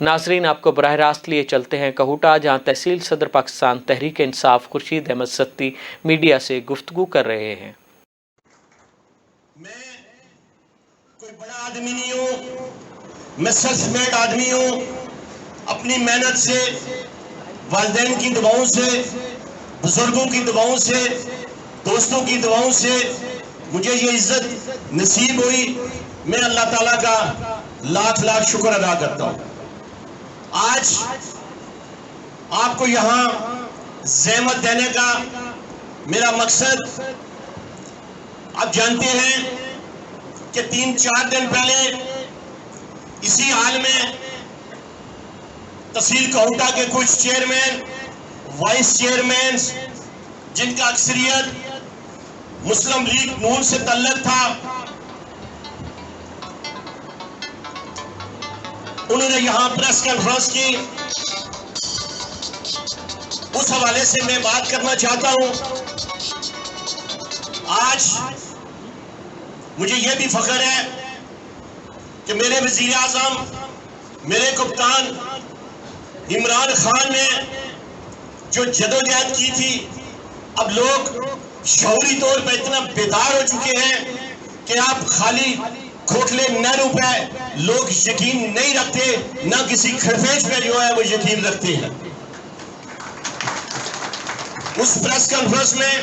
नाजरीन, आपको बराह रास्त लिए चलते हैं कहूटा, जहाँ तहसील सदर पाकिस्तान तहरीक इंसाफ खुर्शीद अहमद सत्ती मीडिया से गुफ्तगू कर रहे हैं। मैं कोई बड़ा आदमी नहीं हूँ, मैं सेल्फ मेड आदमी हूँ। अपनी मेहनत से, वालिदैन की दुआओं से, बुजुर्गों की दुआओं से, दोस्तों की दुआओं से मुझे ये इज्जत नसीब हुई। मैं अल्लाह ताला का लाख लाख शुक्र अदा करता हूँ। आज आपको यहाँ ज़हमत देने का मेरा मकसद, आप जानते हैं कि 3-4 दिन पहले इसी हाल में तहसील कहूटा के कुछ चेयरमैन, वाइस चेयरमैन, जिनका अक्सरियत मुस्लिम लीग नून से तल्लुक था, उन्होंने यहां प्रेस कॉन्फ्रेंस की। उस हवाले से मैं बात करना चाहता हूं। आज मुझे यह भी फख्र है कि मेरे वजीर आजम, मेरे कप्तान इमरान खान ने जो जदोजहद की थी, अब लोग शौरी तौर पर इतना बेदार हो चुके हैं कि आप खाली खोखले न रुपए लोग यकीन नहीं रखते, ना किसी खरफेज पे जो है वो यकीन रखते हैं। उस प्रेस कॉन्फ्रेंस में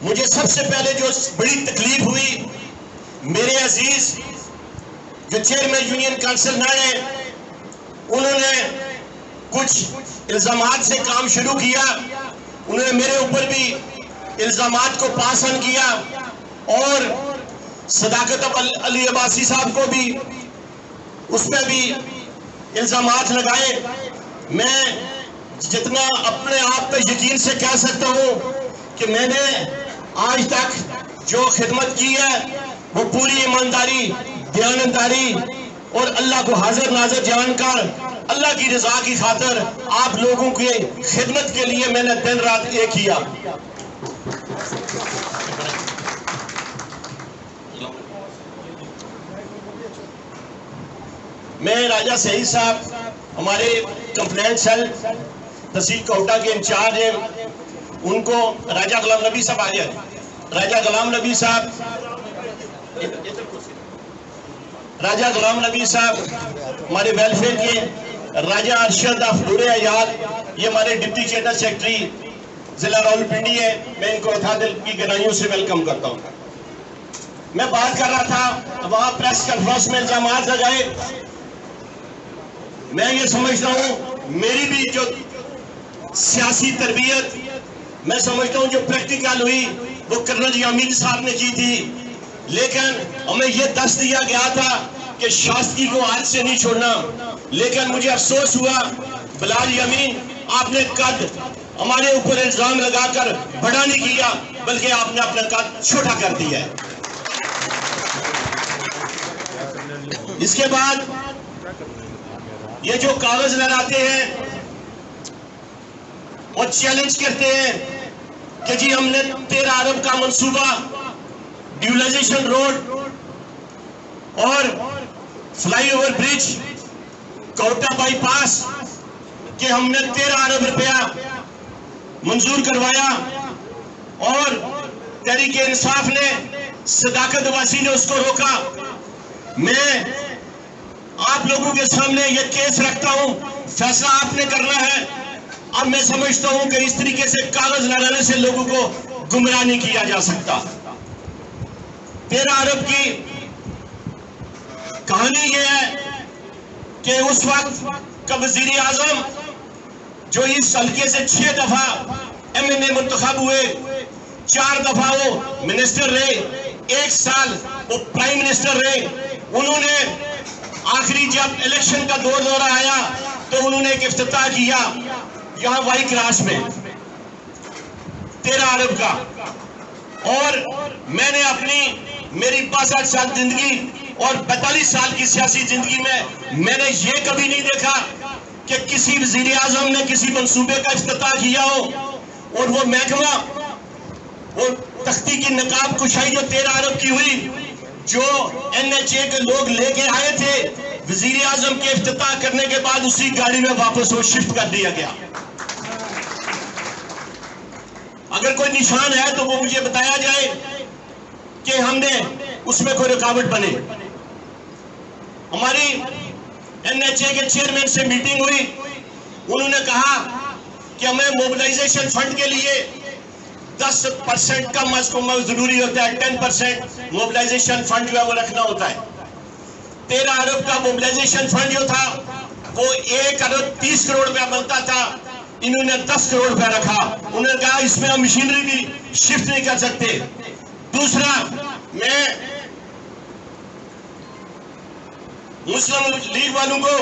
मुझे सबसे पहले जो बड़ी तकलीफ हुई, मेरे अजीज जो चेयरमैन यूनियन काउंसिल नाड़े, उन्होंने कुछ इल्जामात से काम शुरू किया। उन्होंने मेरे ऊपर भी इल्जामात को पास ऑन किया और सदाकत अली अब्बासी साहब को भी उस पर भी इल्जामात लगाए। मैं जितना अपने आप पे यकीन से कह सकता हूँ कि मैंने आज तक जो खिदमत की है वो पूरी ईमानदारी, दयानतदारी और अल्लाह को हाजिर नाजिर जानकर, अल्लाह की रजा की खातिर आप लोगों के खिदमत के लिए मैंने दिन रात एक किया। मैं राजा सईद साहब, हमारे कंप्लेंट सेल तहसील कहूटा के इंचार्ज हैं, उनको राजा गुलाम नबी साहब आ जाए। राजा गुलाम नबी साहब, राजा गुलाम नबी साहब हमारे वेलफेयर के, राजा अरशद अफदुर अयाल, ये हमारे डिप्टी जनरल सेक्रेटरी जिला रावलपिंडी है। मैं इनको अथा दिल की गहराइयों से वेलकम करता हूँ। मैं बात कर रहा था, वहां प्रेस कॉन्फ्रेंस में इल्जामात लगाए। मैं ये समझता हूं मेरी भी जो सियासी तरबियत, मैं समझता हूं जो प्रैक्टिकल हुई वो कर्नल यामीन साहब ने की थी, लेकिन हमें यह दस दिया गया था कि शास्त्री को हाथ से नहीं छोड़ना। लेकिन मुझे अफसोस हुआ, बिलाल यामीन, आपने कद हमारे ऊपर इल्जाम लगाकर बड़ा नहीं किया, बल्कि आपने अपना कद छोटा कर दिया है। इसके बाद ये जो कागज लगाते हैं और चैलेंज करते हैं कि जी हमने 13 अरब का मंसूबा, ड्यूलाइजेशन रोड और फ्लाईओवर ब्रिज, कहूटा बाईपास के हमने 13 अरब रुपया मंजूर करवाया और तहरीक इंसाफ ने, सदाकत अब्बासी ने उसको रोका। मैं आप लोगों के सामने ये केस रखता हूं, फैसला आपने करना है। अब मैं समझता हूं कि इस तरीके से कागज लगाने से लोगों को गुमराह नहीं किया जा सकता। 13 अरब की कहानी यह है कि उस वक्त का वजीर आजम जो इस हल्के से 6 दफा MNA मुंतखब हुए, 4 दफा वो मिनिस्टर रहे, 1 साल वो प्राइम मिनिस्टर रहे, उन्होंने आखिरी जब इलेक्शन का दौर आया तो उन्होंने एक इफ्तिताह किया यहां वाई क्रास में 13 अरब का। और मैंने मेरी 65 साल जिंदगी और 42 साल की सियासी जिंदगी में मैंने ये कभी नहीं देखा कि किसी वजीर आजम ने किसी मंसूबे का इफ्तिताह किया हो और वो महकमा, वो तख्ती की नकाब कुशाई जो 13 अरब की हुई, जो NHA के लोग लेके आए थे, वजीर आजम के इफ्तिताह करने के बाद उसी गाड़ी में वापस वो शिफ्ट कर दिया गया। अगर कोई निशान है तो वो मुझे बताया जाए कि हमने उसमें कोई रुकावट बने। हमारी एनएचए के चेयरमैन से मीटिंग हुई, उन्होंने कहा कि हमें मोबिलाइजेशन फंड के लिए 10% कम अज कम जरूरी होता है, 10% मोबिलाइजेशन फंड जो है वो रखना होता है। 13 अरब का मोबिलाइजेशन फंड जो था वो 1 अरब 30 करोड़ रुपया बनता था, इन्होंने 10 करोड़ रुपया रखा। उन्होंने कहा इसमें हम मशीनरी भी शिफ्ट नहीं कर सकते। दूसरा, मैं मुस्लिम लीग वालों को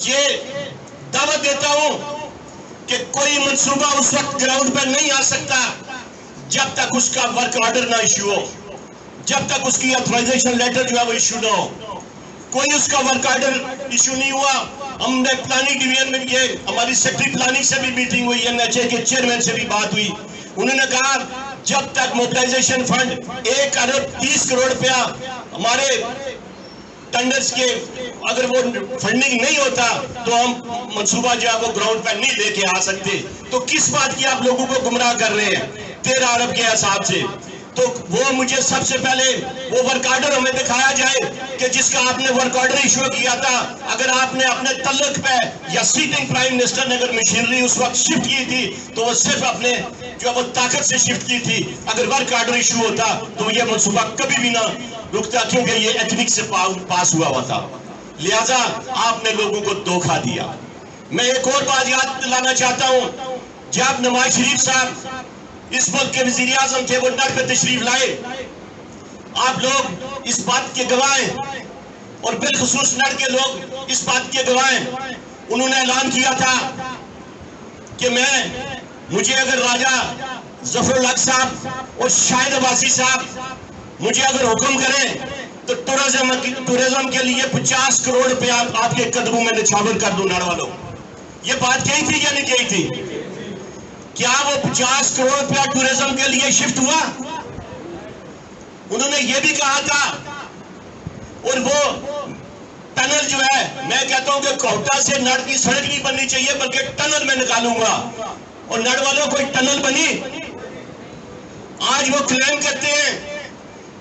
ये दावत देता हूं कि कोई मंसूबा उस वक्त ग्राउंड पर नहीं आ सकता जब तक उसका वर्क ऑर्डर ना इश्यू हो, जब तक उसकी ऑथराइजेशन लेटर जो है वो इश्यू ना हो। कोई उसका वर्क ऑर्डर इश्यू नहीं हुआ। हमने प्लानिंग डिवीजन में भी, हमारी सेक्रेटरी प्लानिंग से भी मीटिंग हुई, एनएचए के चेयरमैन से भी बात हुई। उन्होंने कहा जब तक मोबिलाइजेशन फंड 1 अरब 30 करोड़ रुपया हमारे टेंडर्स के अगर वो फंडिंग नहीं होता तो हम मंसूबा जो है वो ग्राउंड पर नहीं लेके आ सकते। तो किस बात की आप लोगों को गुमराह कर रहे हैं 13 अरब के हिसाब से? तो वो मुझे सबसे पहले वो वर्क ऑर्डर हमें दिखाया जाए कि जिसका आपने वर्क ऑर्डर इशू किया था। अगर आपने अपने तल्लक पे या सीटिंग प्राइम मिनिस्टर ने अगर मशीनरी उस वक्त शिफ्ट की थी तो वो सिर्फ अपने जो वो ताकत से शिफ्ट की थी। अगर वर्क ऑर्डर इशू होता तो ये मनसूबा कभी भी ना रुकता, क्योंकि ये एथनिक से पास हुआ था। लिहाजा आपने लोगों को धोखा दिया। मैं एक और बात याद दिलाना चाहता हूं, जब नवाज शरीफ साहब इस मुल्क के वजीर आजम थे, वो नड़ पे तशरीफ लाए। आप लोग इस बात के गवाह हैं और बिलखुसूस नड़ के लोग इस बात के गवाह हैं। उन्होंने ऐलान किया था कि मुझे अगर राजा जफरुल हक साहब और शाहिद अब्बासी साहब मुझे अगर हुक्म करें तो टूरिज्म के लिए 50 करोड़ रुपया आपके कदमों में निछावर कर दूं। नाड़ वालों, ये बात कही थी या नहीं कही थी? क्या वो 50 करोड़ रुपया टूरिज्म के लिए शिफ्ट हुआ? उन्होंने ये भी कहा था। और वो टनल जो है, मैं कहता हूं कि कोटा से नड़ की सड़क नहीं बननी चाहिए बल्कि टनल में निकालूंगा। और नड़ वालों कोई टनल बनी? आज वो क्लेम करते हैं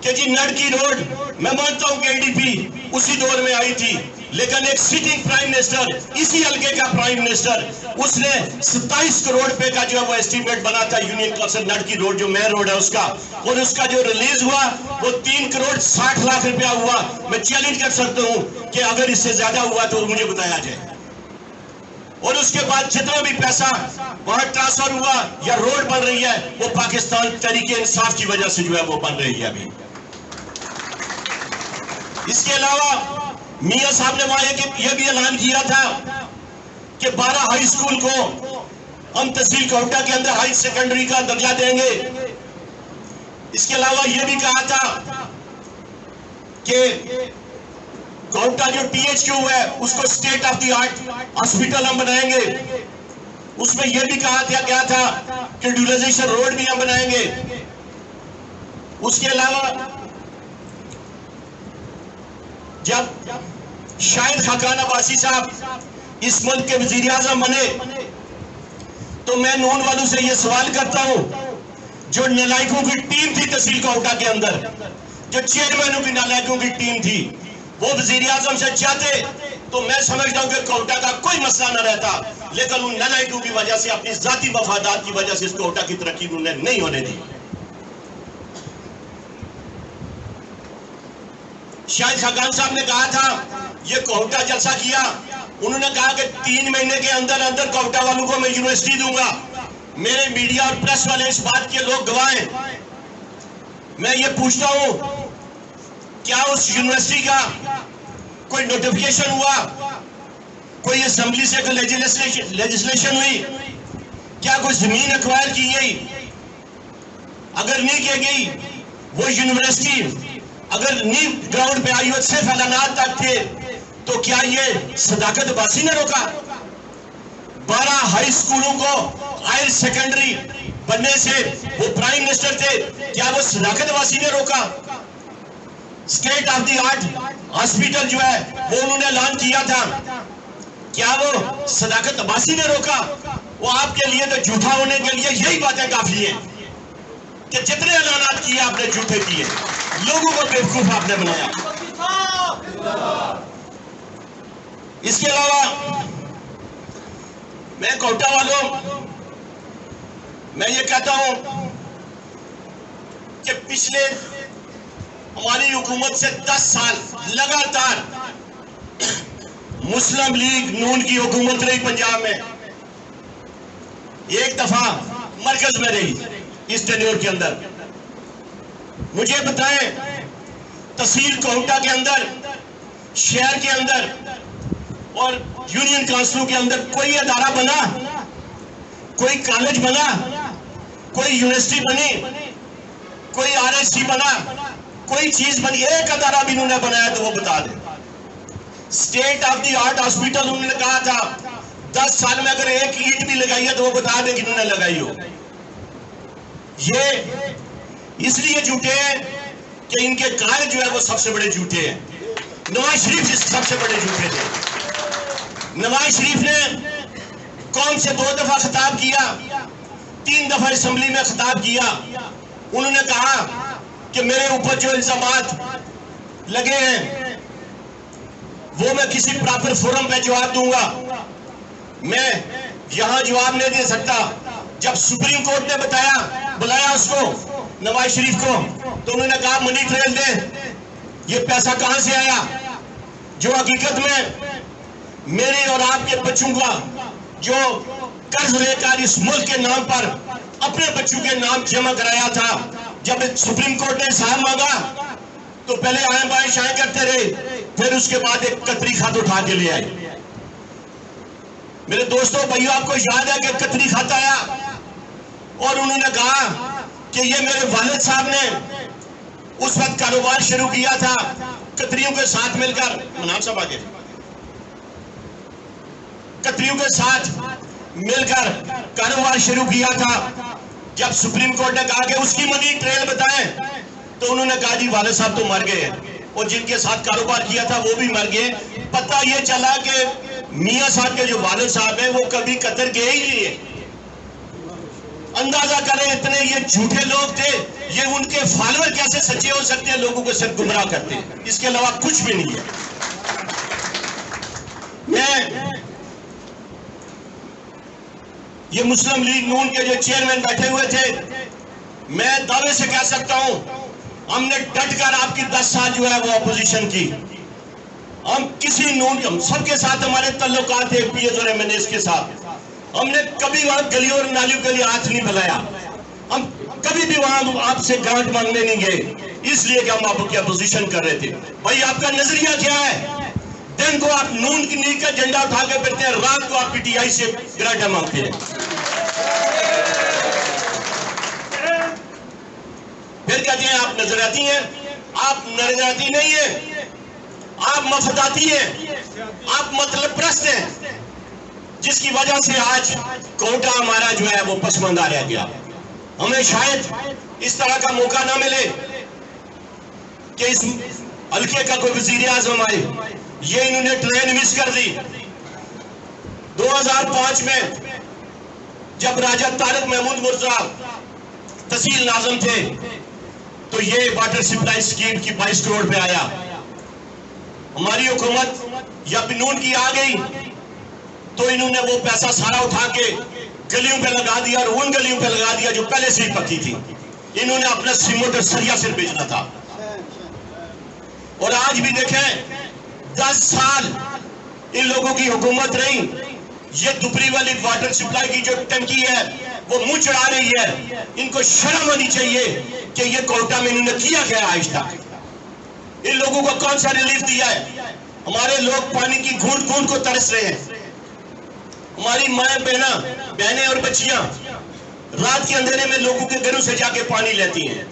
कि जी नड़ की रोड, मैं मानता हूं कि एडीपी उसी दौर में आई थी, लेकिन एक सिटिंग प्राइम मिनिस्टर, इसी हल्के का प्राइम मिनिस्टर, उसने 27 करोड़ रुपए का जो है वो एस्टीमेट बना था यूनियन काउंसिल नड़ की रोड जो मेन रोड है उसका, और उसका जो रिलीज हुआ वो 3 करोड़ 60 लाख रुपया हुआ। मैं चैलेंज कर सकता हूं कि अगर इससे ज्यादा हुआ तो मुझे बताया जाए। और उसके बाद जितना भी पैसा वहां ट्रांसफर हुआ या रोड बन रही है वो पाकिस्तान तहरीक इंसाफ की वजह से जो है वो बन रही है अभी। इसके अलावा मियां साहब ने वहां यह भी ऐलान किया था कि 12 हाई स्कूल को हम तहसील कोटा के अंदर हाई सेकेंडरी का दर्जा देंगे। इसके अलावा यह भी कहा था कि कोटा जो THQ है उसको state of the art hospital हम बनाएंगे। उसमें यह भी कहा गया था कि ड्यूलाइजेशन रोड भी हम बनाएंगे। उसके अलावा जब शाहिद खाकान अब्बासी साहब इस मुल्क के वजीर आजम बने तो मैं नून वालों से यह सवाल करता हूं, जो नालायकों की टीम थी तहसील कोटा के अंदर, जो चेयरमैनों की नालायकों की टीम थी, वो वजीर आजम से चाहते तो मैं समझता हूं कि कोटा का कोई मसला न रहता, लेकिन उन नालायकों की वजह से, अपनी जाती मफादात की वजह से इस कोटा की तरक्की उन्हें नहीं होने दी। शाहिद खाकान साहब ने कहा था ये कोटा जलसा किया, उन्होंने कहा कि 3 महीने के अंदर अंदर कोटा वालों को मैं यूनिवर्सिटी दूंगा। मेरे मीडिया और प्रेस वाले इस बात के लोग गवाह हैं। मैं ये पूछता हूं, क्या उस यूनिवर्सिटी का कोई नोटिफिकेशन हुआ? कोई असेंबली से कोई लेजिस्लेशन हुई? क्या कोई जमीन एक्वायर की गई? अगर नहीं की गई, वो यूनिवर्सिटी अगर नींव ग्राउंड पे आई और सिर्फ ऐलानात तक थे, तो क्या ये सदाकत अब्बासी ने रोका? 12 हाई स्कूलों को हायर सेकेंडरी बनने से वो प्राइम मिनिस्टर थे, क्या वो सदाकत अब्बासी ने रोका? State of the art hospital जो है वो उन्होंने ऐलान किया था। क्या वो सदाकत अब्बासी ने रोका? वो आपके लिए तो झूठा होने के लिए यही बातें काफी हैं कि जितने ऐलानात किए आपने झूठे किए, लोगों को बेवकूफ आपने बनाया। इसके अलावा मैं कोटा वालों, मैं ये कहता हूं कि पिछले हमारी हुकूमत से 10 साल लगातार मुस्लिम लीग नून की हुकूमत रही पंजाब में, एक दफा मरकज में रही इस टेन्योर के अंदर। मुझे बताएं, तहसील कोटा के अंदर, शहर के अंदर और यूनियन काउंसिलों के अंदर कोई अदारा बना, कोई कॉलेज बना, कोई यूनिवर्सिटी बनी, कोई आरएससी बना, कोई चीज बनी? एक अदारा भी उन्होंने बनाया तो वो बता दे। State of the art hospital उन्होंने कहा था 10 साल में अगर एक ईंट भी लगाई है तो वो बता दे कि उन्होंने लगाई हो। ये इसलिए झूठे हैं कि इनके कार्य जो है वो सबसे बड़े झूठे हैं। नवाज शरीफ सबसे बड़े झूठे थे। नवाज शरीफ ने कौम से 2 दफा खिताब किया, 3 दफा असेंबली में खिताब किया। उन्होंने कहा कि मेरे ऊपर जो इल्जामात लगे हैं वो मैं किसी प्रॉपर फोरम पे जवाब दूंगा। मैं यहां जवाब नहीं दे सकता। जब सुप्रीम कोर्ट ने बुलाया उसको, नवाज शरीफ को, तो उन्होंने कहा मनी ट्रेल दे, ये पैसा कहां से आया? जो हकीकत में मेरे और आपके बच्चों का जो कर्ज लेकर इस मुल्क के नाम पर अपने बच्चों के नाम जमा कराया था, जब सुप्रीम कोर्ट ने हिसाब मांगा तो पहले आए बाएं शाएं करते रहे, फिर उसके बाद एक कतरी खत उठा के ले आए। मेरे दोस्तों भाइयों, आपको याद है कि कतरी खत आया और उन्होंने कहा कि ये मेरे वालिद साहब ने उस वक्त कारोबार शुरू किया था कतरियों के साथ मिलकर, मनाब साहब आगे, कतरियों के साथ मिलकर कारोबार शुरू किया था। जब सुप्रीम कोर्ट ने कहा कि उसकी मनी ट्रेल बताएं तो उन्होंने कहा जी वालिद साहब तो मर गए हैं और जिनके साथ कारोबार किया था वो भी मर गए। पता ये चला कि मियां साहब के जो वालिद साहब हैं वो कभी कतर गए ही नहीं है। अंदाजा करें, इतने ये झूठे लोग थे। ये उनके फॉलोअर कैसे सच्चे हो सकते हैं? लोगों को सिर्फ गुमराह करते हैं, इसके अलावा कुछ भी नहीं है। मैं ये मुस्लिम लीग नून के जो चेयरमैन बैठे हुए थे, मैं दावे से कह सकता हूं हमने डट कर आपकी 10 साल जो है वो अपोजिशन की। हम किसी नून, हम सबके साथ हमारे तल्लुकात थे, पीएस और एमएनएस के साथ। हमने कभी वहां गलियों और नालियों के लिए हाथ नहीं फैलाया। हम कभी भी वहां आपसे ग्रांट मांगने नहीं गए, इसलिए कि हम आपकी अपोजिशन कर रहे थे। भाई आपका नजरिया क्या है? दिन को आप नून की नींव का झंडा उठा के फिरते हैं, रात को आप पीटीआई से ग्रांट मांगते हैं। फिर कहते हैं आप नजरियाती हैं। आप नजरियाती नहीं है, आप मफदाती हैं, आप मतलब प्रस्त हैं, जिसकी वजह से आज कोटा हमारा जो है वो पसमानदा रह गया। हमें शायद इस तरह का मौका ना मिले कि इस हल्के का कोई वजीर आजम आए। ये इन्होंने ट्रेन मिस कर दी। 2005 में जब राजा तारिक महमूद मिर्जा तहसील नाज़िम थे तो ये वाटर सप्लाई स्कीम की 22 करोड़ पे आया। हमारी हुकूमत या नून की आ गई तो इन्होंने वो पैसा सारा उठा के गलियों पे लगा दिया और उन गलियों पे लगा दिया जो पहले से ही पक्की थी। इन्होंने अपना सीमेंट और सरिया सिर्फ बेचना था। और आज भी देखें 10 साल इन लोगों की हुकूमत रही। ये दुपरी वाली वाटर सप्लाई की जो टंकी है वो मुंह चढ़ा रही है। इनको शर्म आनी चाहिए कि ये कोटा में इन्होंने किया क्या आज तक। इन लोगों को कौन सा रिलीफ दिया है? हमारे लोग पानी की घूंट घूंट को तरस रहे हैं। हमारी माएं बहनें और बच्चियां रात के अंधेरे में लोगों के घरों से जाके पानी लेती हैं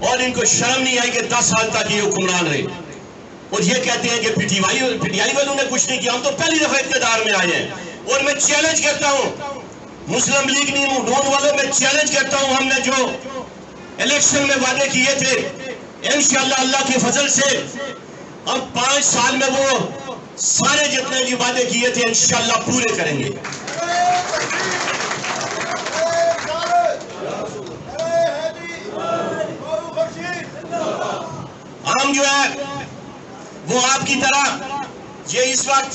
और इनको शर्म नहीं आई कि 10 साल तक ये हुक्मरान रहे और ये कहते हैं कि पीटीआई वालों ने कुछ नहीं किया। हम तो पहली दफा इक़्तिदार में आए हैं। और मैं चैलेंज करता हूं मुस्लिम लीग नून वालों में चैलेंज करता हूं, हमने जो इलेक्शन में वादे किए थे इंशाअल्लाह अल्लाह के फजल से हम 5 साल में वो सारे जितने भी वादे किए थे इंशाअल्लाह पूरे करेंगे। हम जो है वो आपकी तरह ये इस वक्त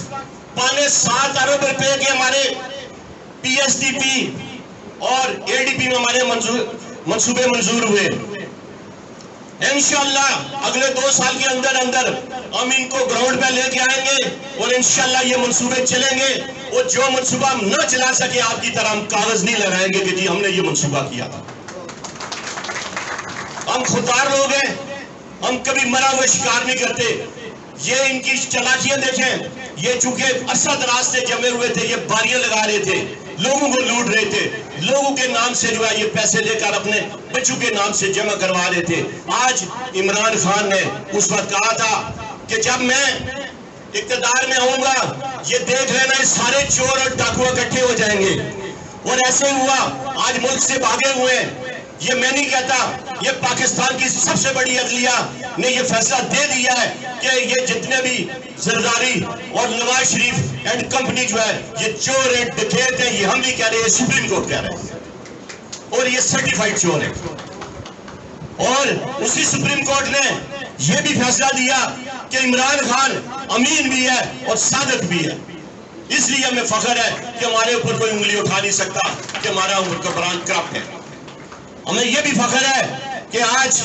5.7 अरब रुपए के हमारे पीएसडीपी और एडीपी में हमारे मंसूबे मंजूर हुए। इंशाअल्लाह अगले 2 साल के अंदर अंदर हम इनको ग्राउंड पे लेके आएंगे और इंशाअल्लाह ये मंसूबे चलेंगे। और जो मंसूबा हम न चला सके आपकी तरह हम कागज नहीं लगाएंगे कि जी हमने ये मंसूबा किया था। हम खुददार लोग हैं, हम कभी मरा हुआ शिकार नहीं करते। ये इनकी चालाकियां देखें, ये चूंकि अरसा दराज से जमे हुए थे, ये बारियां लगा रहे थे, लोगों को लूट रहे थे, लोगों के नाम से जो है ये पैसे लेकर अपने बच्चों के नाम से जमा करवा रहे थे। आज इमरान खान ने उस वक्त कहा था कि जब मैं इक्तदार में आऊंगा ये देख लेना ये सारे चोर और डाकू इकट्ठे हो जाएंगे। और ऐसे हुआ, आज मुल्क से भागे हुए। ये मैं नहीं कहता, ये पाकिस्तान की सबसे बड़ी अदलिया ने ये फैसला दे दिया है कि ये जितने भी जरदारी और नवाज शरीफ एंड कंपनी जो है ये चोर है, डकैत है। ये हम नहीं कह रहे, ये सुप्रीम कोर्ट कह रहे हैं और ये सर्टिफाइड चोर है। और उसी सुप्रीम कोर्ट ने यह भी फैसला दिया कि इमरान खान अमीन भी है और सादक भी है। इसलिए हमें फख्र है कि हमारे ऊपर कोई उंगली उठा नहीं सकता कि हमारा हुक्मरान करप्ट है। हमें यह भी फख्र है कि आज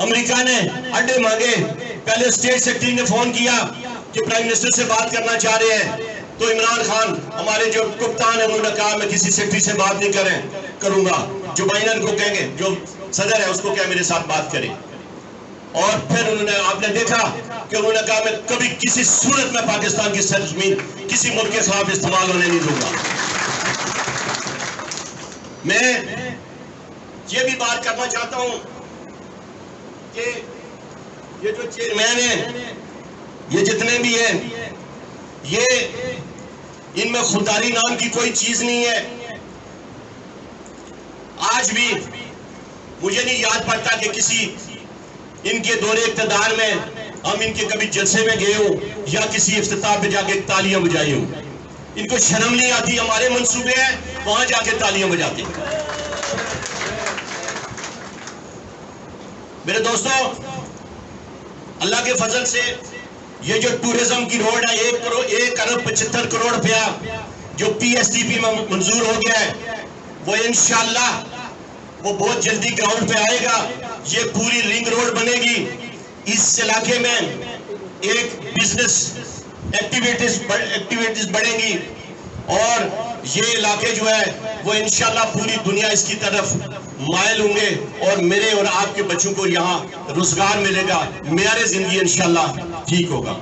अमेरिका ने अड्डे मांगे। पहले स्टेट सेक्रेटरी ने फोन किया कि प्राइम मिनिस्टर से बात करना चाह रहे हैं, तो इमरान खान हमारे जो कप्तान है उन्होंने कहा मैं किसी सेक्रेटरी से बात नहीं करूंगा। जो बाइडेन को कहेंगे, जो सदर है उसको क्या मेरे साथ बात करें। और फिर उन्होंने, आपने देखा कि उन्होंने कहा मैं कभी किसी सूरत में पाकिस्तान की सरजमीन किसी मुल्क के खिलाफ इस्तेमाल होने नहीं दूंगा। मैं ये भी बात करना चाहता हूं कि ये जो चेयरमैन है, ये जितने भी हैं, ये इनमें खुददारी नाम की कोई चीज नहीं है। आज भी मुझे नहीं याद पड़ता कि किसी इनके दौरे इक़्तिदार में हम इनके कभी जलसे में गए हो या किसी इफ्तिताह पे जाके तालियां बजाई हो। इनको शर्म नहीं आती। हमारे मंसूबे हैं, वहां जाके तालियां बजाते। मेरे दोस्तों, अल्लाह के फजल से ये जो टूरिज्म की रोड है 1 अरब 75 करोड़ रुपया जो पीएसडीपी में मंजूर हो गया है, वो इंशाअल्लाह वो बहुत जल्दी ग्राउंड पे आएगा। ये पूरी रिंग रोड बनेगी। इस इलाके में एक बिजनेस एक्टिविटीज बढ़ेंगी और ये इलाके जो है वो इंशाअल्लाह पूरी दुनिया इसकी तरफ मायल होंगे और मेरे और आपके बच्चों को यहाँ रोजगार मिलेगा, मेयार जिंदगी इंशाअल्लाह ठीक होगा।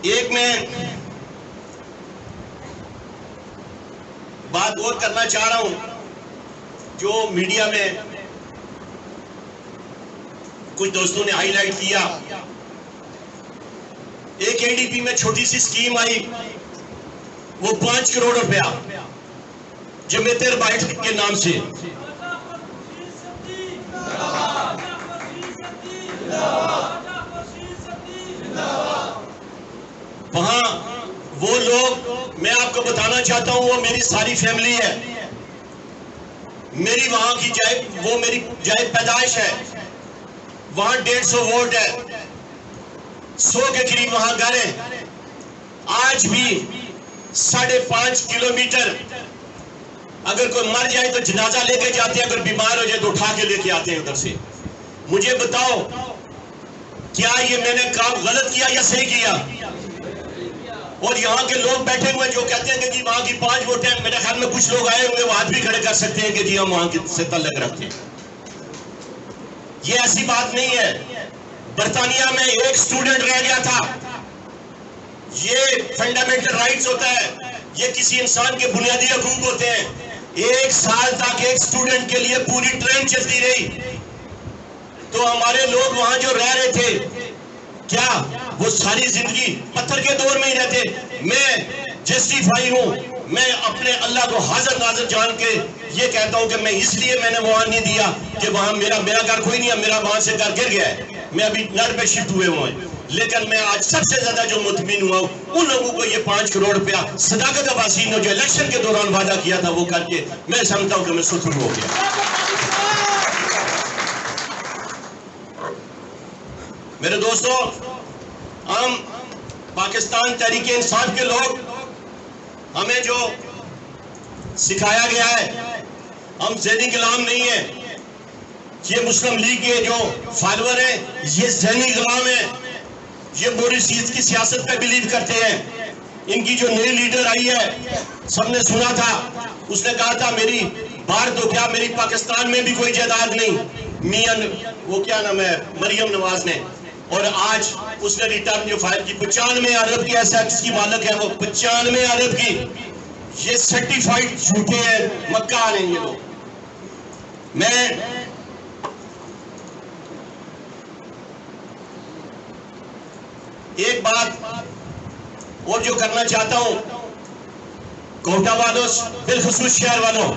एक मैं बात और करना चाह रहा हूं, जो मीडिया में कुछ दोस्तों ने हाईलाइट किया। एक एडीपी में छोटी सी स्कीम आई, वो 5 करोड़ रुपया जमेतर बाइट के नाम से। वहां वो लोग, मैं आपको बताना चाहता हूं, वो मेरी सारी फैमिली है। मेरी वहां की वो मेरी जाए पैदाइश है। वहां 150 वोट है, 100 के करीब वहां घर है। आज भी 5.5 किलोमीटर अगर कोई मर जाए तो जनाजा लेके जाते हैं, अगर बीमार हो जाए तो उठा के लेके आते हैं उधर से। मुझे बताओ क्या ये मैंने काम गलत किया या सही किया? और यहाँ के लोग बैठे हुए जो कहते हैं कि जी वहां की 5 वोट है, मेरे ख्याल में कुछ लोग आए होंगे वो हाथ भी खड़े कर सकते हैं कि जी हम वहां से तल्लक रखते हैं। ये ऐसी बात नहीं है। बर्तानिया में एक स्टूडेंट रह गया था। ये फंडामेंटल राइट्स होता है, ये किसी इंसान के बुनियादी हकूक होते हैं। 1 साल तक एक स्टूडेंट के लिए पूरी ट्रेन चलती रही। तो हमारे लोग वहां जो रह रहे थे, क्या वो सारी जिंदगी पत्थर के दौर में ही रहते? मैं जस्टिफाई हूं, मैं अपने अल्लाह को हाजिर नाजिर जान के ये कहता हूं कि मैं इसलिए मैंने वहां नहीं दिया कि वहां मेरा घर कोई नहीं है, मेरा वहां से घर गिर गया है, मैं अभी नर पे शिफ्ट हुए हुए हैं। लेकिन मैं आज सबसे ज्यादा जो मुतमिन हुआ उन लोगों को ये 5 करोड़ रुपया सदाकत अब्बासी ने जो इलेक्शन के दौरान वादा किया था वो करके मैं समझता हूं कि मैं सुरखरू हो गया। मेरे दोस्तों, हम पाकिस्तान तहरीक इंसाफ के लोग, हमें जो सिखाया गया है, हम ज़हनी गुलाम नहीं है। ये मुस्लिम लीग के जो फॉलोअर है ये ज़हनी गुलाम है, ये मॉरिशस की सियासत पे बिलीव करते हैं। इनकी जो नई लीडर आई है, सबने सुना था, उसने कहा था मेरी बाहर तो क्या मेरी पाकिस्तान में भी कोई जायदाद नहीं, मियां वो क्या नाम है मरियम नवाज ने, और आज उसने रिटर्न जो फाइल की 95 अरब की एसेट्स की मालिक है, वो 95 अरब की। ये सर्टिफाइड झूठे हैं, मक्का नहीं ये लोग। मैं एक बात और जो करना चाहता हूं, कोटा वालों, बिलखुसूस शहर वालों,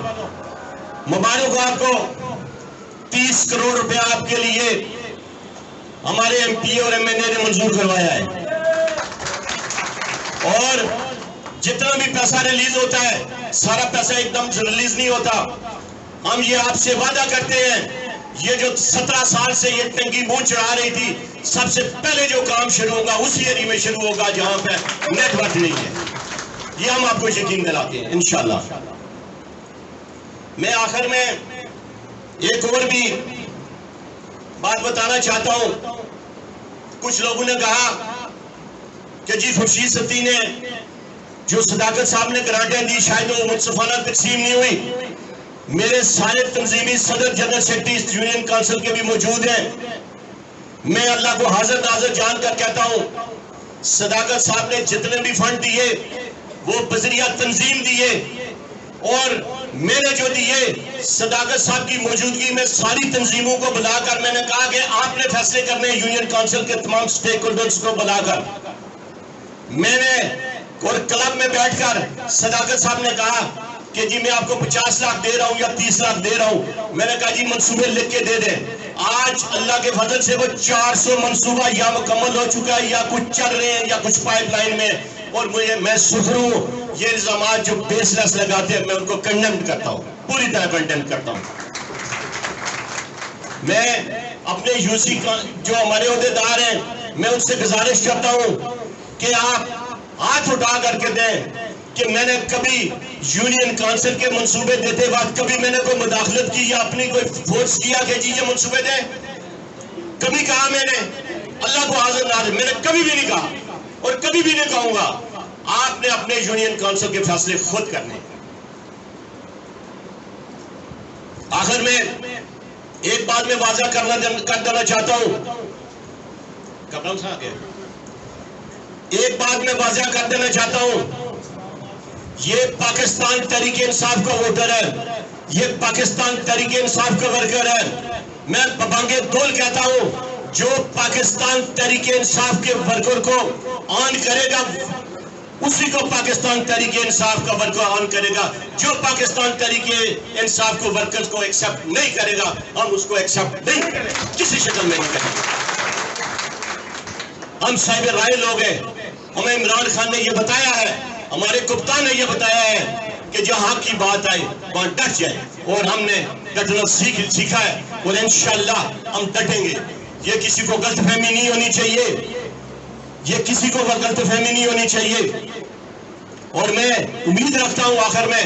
मुबारक हो आपको। 30 करोड़ रुपया आपके लिए हमारे एमपी और एमएनए ने मंजूर करवाया है, और जितना भी पैसा रिलीज होता है सारा पैसा एकदम रिलीज नहीं होता। हम ये आपसे वादा करते हैं, ये जो 17 साल से ये टंकी मुंह चढ़ा रही थी, सबसे पहले जो काम शुरू होगा उसी एरिया में शुरू होगा जहां पे नेटवर्क नहीं है। ये हम आपको यकीन दिलाते हैं इंशाल्लाह। मैं आखिर में एक और भी बात बताना चाहता हूं। कुछ लोगों ने कहा कि जी खुर्शीद सत्ती ने जो सदाकत साहब ने ग्रांटें दी शायद वो मुनसिफाना तकसीम नहीं हुई। मेरे सारे तंजीमी सदर जनरल सेक्रेटरी यूनियन काउंसिल के भी मौजूद हैं। मैं अल्लाह को हाजिर नाज़िर जानकर कहता हूं, सदाकत साहब ने जितने भी फंड दिए वो बजरिया तंजीम दिए, और मैंने जो दिए सदाकत साहब की मौजूदगी में सारी तंजीमों को बुलाकर मैंने कहा कि आपने फैसले करने यूनियन काउंसिल के तमाम स्टेक होल्डर्स को बुलाकर। मैंने और क्लब में बैठकर सदाकत साहब ने कहा कि जी मैं आपको 50 लाख दे रहा हूं या 30 लाख दे रहा हूं। मैंने कहा जी मंसूबे लिख के दे दें। आज अल्लाह के फजल से वो 400 मंसूबा या मुकम्मल हो चुका है, या कुछ चल रहे हैं, या कुछ पाइपलाइन में। और मैं सुखरू ये इल्जाम जो बेसलेस लगाते हैं मैं उनको कंडेम करता हूं, पूरी तरह कंडेम करता हूं। मैं अपने यूसी का जो हमारे अहदेदार हैं मैं उनसे गुजारिश करता हूं कि आप हाथ उठा करके दें कि मैंने कभी यूनियन काउंसिल के मंसूबे देते वक्त कभी मैंने कोई मुदाखलत की या अपनी कोई फोर्स किया कि जी ये मंसूबे दें? कभी कहा मैंने? अल्लाह को हाजिर नाज़िर मैंने कभी भी नहीं कहा और कभी भी नहीं कहूंगा। आपने अपने यूनियन काउंसिल के फैसले खुद करने। आखिर में एक बात मैं वाज़ा कर देना चाहता हूं, कब से आगे एक बात मैं वाज़ा कर देना चाहता हूं, ये पाकिस्तान तहरीक इंसाफ का वोटर है, ये पाकिस्तान तहरीक इंसाफ का वर्कर है। मैं बबांगे दोल कहता हूं, जो पाकिस्तान तहरीक इंसाफ के वर्कर को ऑन करेगा उसी को पाकिस्तान तहरीक इंसाफ का वर्कर ऑन करेगा। जो पाकिस्तान तहरीक इंसाफ को वर्कर्स को एक्सेप्ट नहीं करेगा हम उसको एक्सेप्ट नहीं करेंगे, किसी शक्ल में नहीं करेंगे। हम साहिब राय लोग हैं, हमें इमरान खान ने यह बताया है, हमारे कप्तान ने यह बताया है कि जहां की बात आए वहां डट जाए, और हमने डटना सीखा है और इंशाअल्लाह हम डटेंगे। ये किसी को गलतफहमी नहीं होनी चाहिए, ये किसी को गलतफहमी नहीं होनी चाहिए। और मैं उम्मीद रखता हूं आखिर में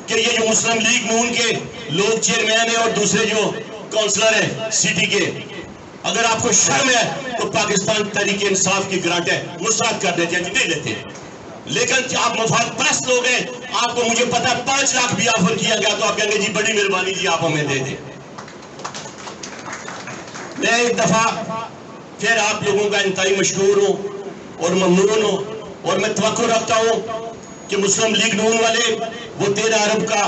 कि ये जो मुस्लिम लीग नून के लोग चेयरमैन है और दूसरे जो काउंसलर है सिटी के, अगर आपको शर्म है तो पाकिस्तान तहरीक इंसाफ की ग्रांटें मुस्तरद कर देते हैं, नहीं लेते। लेकिन आप मफाद परस्त लोग हैं, आपको मुझे पता 5 लाख भी ऑफर किया गया तो आप कहेंगे जी बड़ी मेहरबानी जी आप हमें दे दें। मैं एक दफा फिर आप लोगों का इंतहाई मशहूर हूं और ममनून हूं, और मैं तवक्को रखता हूं कि मुस्लिम लीग नून वाले वो 13 अरब का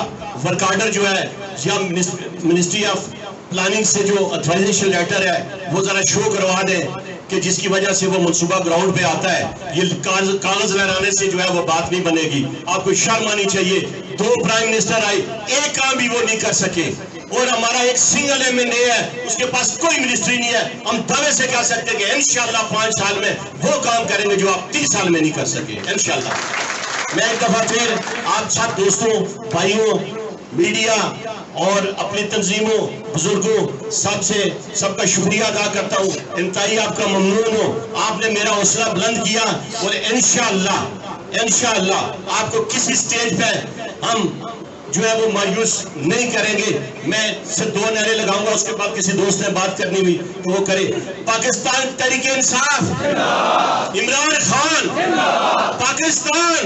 वर्क ऑर्डर जो है या मिनिस्ट्री ऑफ प्लानिंग से जो ऑथराइजेशन लेटर है वो जरा शो करवा दें कि जिसकी वजह से वो मनसूबा ग्राउंड पे आता है। ये कागज लहराने से जो है वो बात नहीं बनेगी। आपको शर्म आनी चाहिए 2 प्राइम मिनिस्टर आए, एक काम भी वो नहीं कर सके। और हमारा एक सिंगल MNA है, उसके पास कोई मिनिस्ट्री नहीं है। हम दावे से कह सकते हैं कि इंशाल्लाह 5 साल में वो काम करेंगे जो आप 30 साल में नहीं कर सके, इंशाल्लाह। मैं एक दफा फिर आप सब दोस्तों, भाइयों, मीडिया और अपनी तंजीमों, बुजुर्गों, सबका शुक्रिया अदा करता हूँ। इंतहाई आपका ममनून हो, आपने मेरा हौसला बुलंद किया। और इंशाअल्लाह आपको किसी स्टेज पे हम जो है वो मायूस नहीं करेंगे। मैं सिर्फ 2 नारे लगाऊंगा, उसके बाद किसी दोस्त ने बात करनी हुई तो वो करे। पाकिस्तान तहरीक इंसाफ, इमरान खान, पाकिस्तान।